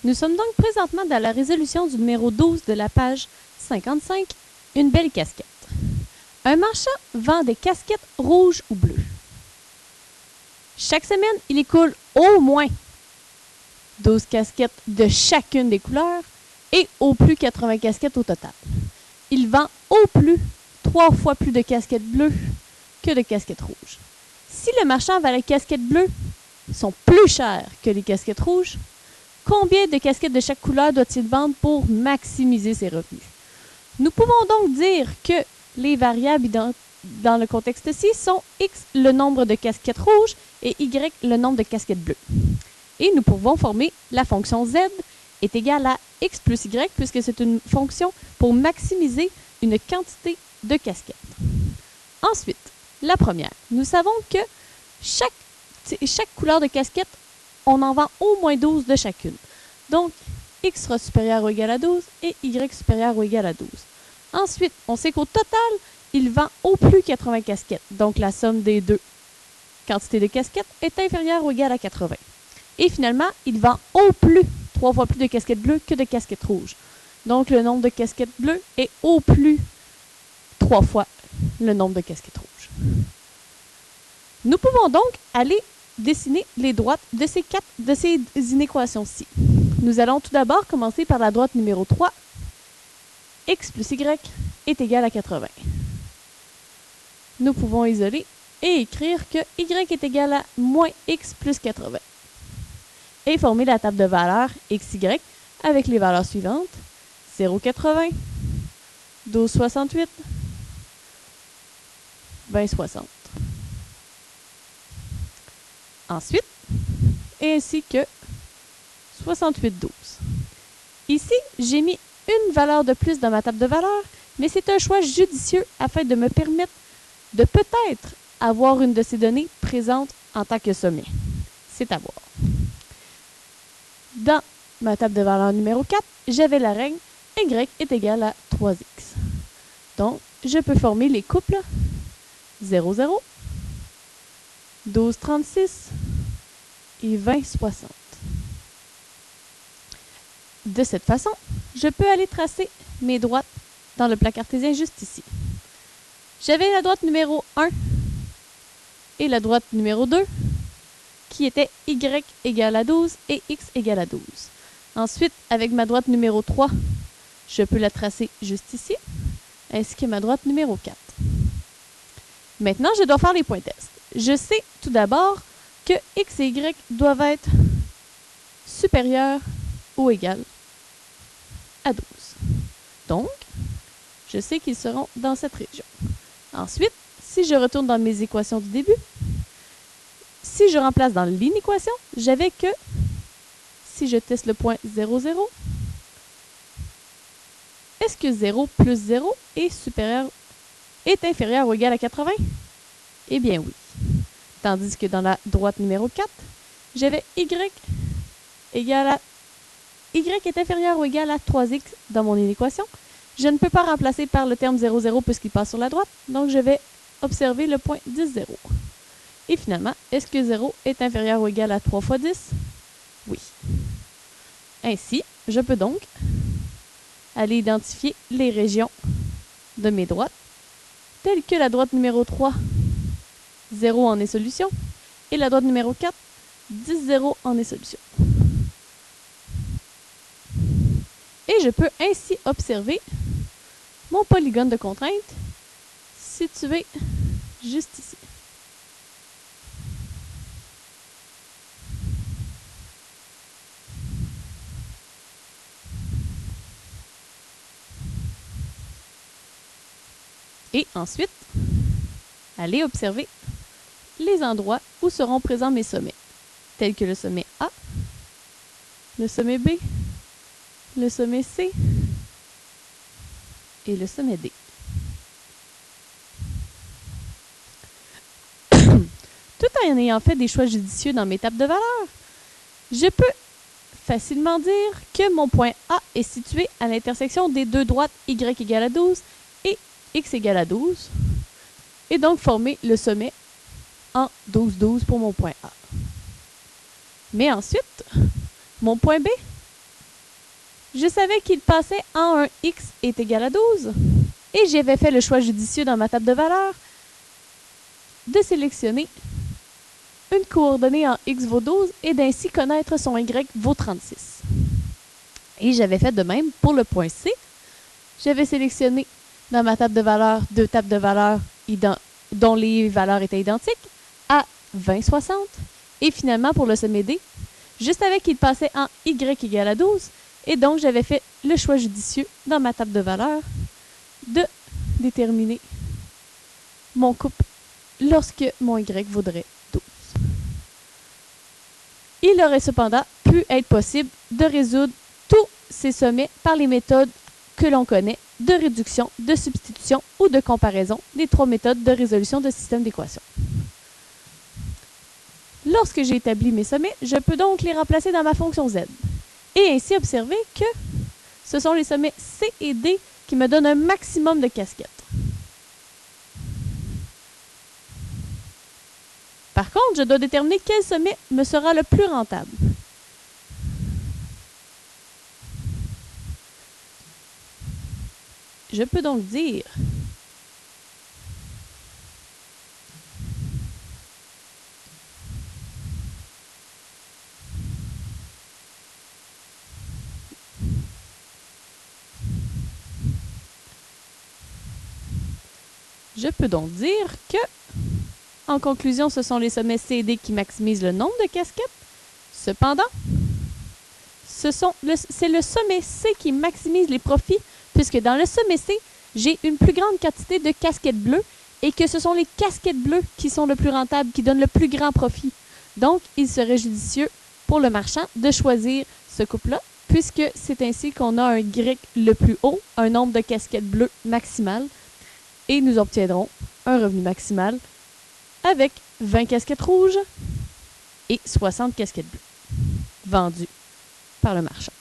Nous sommes donc présentement dans la résolution du numéro 12 de la page 55, une belle casquette. Un marchand vend des casquettes rouges ou bleues. Chaque semaine, il écoule au moins 12 casquettes de chacune des couleurs et au plus 80 casquettes au total. Il vend au plus 3 fois plus de casquettes bleues que de casquettes rouges. Si le marchand vend les casquettes bleues sont plus chères que les casquettes rouges, combien de casquettes de chaque couleur doit-il vendre pour maximiser ses revenus? Nous pouvons donc dire que les variables dans le contexte-ci sont x, le nombre de casquettes rouges, et y, le nombre de casquettes bleues. Et nous pouvons former la fonction z est égale à x plus y, puisque c'est une fonction pour maximiser une quantité de casquettes. Ensuite, la première. Nous savons que chaque couleur de casquette, on en vend au moins 12 de chacune. Donc, x sera supérieur ou égal à 12 et y supérieur ou égal à 12. Ensuite, on sait qu'au total, il vend au plus 80 casquettes. Donc, la somme des deux quantités de casquettes est inférieure ou égale à 80. Et finalement, il vend au plus 3 fois plus de casquettes bleues que de casquettes rouges. Donc, le nombre de casquettes bleues est au plus 3 fois le nombre de casquettes rouges. Nous pouvons donc aller dessiner les droites de ces inéquations-ci. Nous allons tout d'abord commencer par la droite numéro 3. X plus y est égal à 80. Nous pouvons isoler et écrire que y est égal à moins x plus 80. Et former la table de valeurs xy avec les valeurs suivantes. 0,80, 12,68, 20,60. Ensuite, ainsi que 68,12. Ici, j'ai mis une valeur de plus dans ma table de valeurs, mais c'est un choix judicieux afin de me permettre de peut-être avoir une de ces données présente en tant que sommet. C'est à voir. Dans ma table de valeurs numéro 4, j'avais la règle y est égal à 3x. Donc, je peux former les couples 0, 0, 12, 36 et 20, 60. De cette façon, je peux aller tracer mes droites dans le plan cartésien juste ici. J'avais la droite numéro 1 et la droite numéro 2 qui étaient y égale à 12 et x égale à 12. Ensuite, avec ma droite numéro 3, je peux la tracer juste ici, ainsi que ma droite numéro 4. Maintenant, je dois faire les points tests. Je sais tout d'abord que x et y doivent être supérieurs ou égales à 12. Donc, je sais qu'ils seront dans cette région. Ensuite, si je retourne dans mes équations du début, si je remplace dans l'inéquation, j'avais que, si je teste le point 0, 0, est-ce que 0 plus 0 est inférieur ou égal à 80? Eh bien oui. Tandis que dans la droite numéro 4, j'avais y est inférieur ou égal à 3x dans mon inéquation. Je ne peux pas remplacer par le terme 0, 0 puisqu'il passe sur la droite, donc je vais observer le point 10, 0. Et finalement, est-ce que 0 est inférieur ou égal à 3 fois 10? Oui. Ainsi, je peux donc aller identifier les régions de mes droites, telles que la droite numéro 3, 0 en est solution, et la droite numéro 4, 10, 0 en est solution. Et je peux ainsi observer mon polygone de contrainte situé juste ici. Et ensuite, aller observer les endroits où seront présents mes sommets, tels que le sommet A, le sommet B, le sommet C et le sommet D. Tout en ayant fait des choix judicieux dans mes tables de valeurs, je peux facilement dire que mon point A est situé à l'intersection des deux droites y égale à 12 et x égale à 12, et donc former le sommet en 12, 12 pour mon point A. Mais ensuite, mon point B Je savais qu'il passait en un x est égal à 12 et j'avais fait le choix judicieux dans ma table de valeurs de sélectionner une coordonnée en x vaut 12 et d'ainsi connaître son y vaut 36. Et j'avais fait de même pour le point C. J'avais sélectionné dans ma table de valeurs deux tables de valeurs dont les valeurs étaient identiques à 20, 60. Et finalement, pour le sommet D, je savais qu'il passait en y égale à 12 et donc j'avais fait le choix judicieux dans ma table de valeurs de déterminer mon couple lorsque mon y vaudrait 12. Il aurait cependant pu être possible de résoudre tous ces sommets par les méthodes que l'on connaît de réduction, de substitution ou de comparaison des trois méthodes de résolution de systèmes d'équations. Lorsque j'ai établi mes sommets, je peux donc les remplacer dans ma fonction z et ainsi observer que ce sont les sommets C et D qui me donnent un maximum de casquettes. Par contre, je dois déterminer quel sommet me sera le plus rentable. Je peux donc dire que, en conclusion, ce sont les sommets C et D qui maximisent le nombre de casquettes. Cependant, c'est le sommet C qui maximise les profits, puisque dans le sommet C, j'ai une plus grande quantité de casquettes bleues et que ce sont les casquettes bleues qui sont le plus rentables, qui donnent le plus grand profit. Donc, il serait judicieux pour le marchand de choisir ce couple-là, puisque c'est ainsi qu'on a un Y le plus haut, un nombre de casquettes bleues maximal, et nous obtiendrons un revenu maximal avec 20 casquettes rouges et 60 casquettes bleues vendues par le marchand.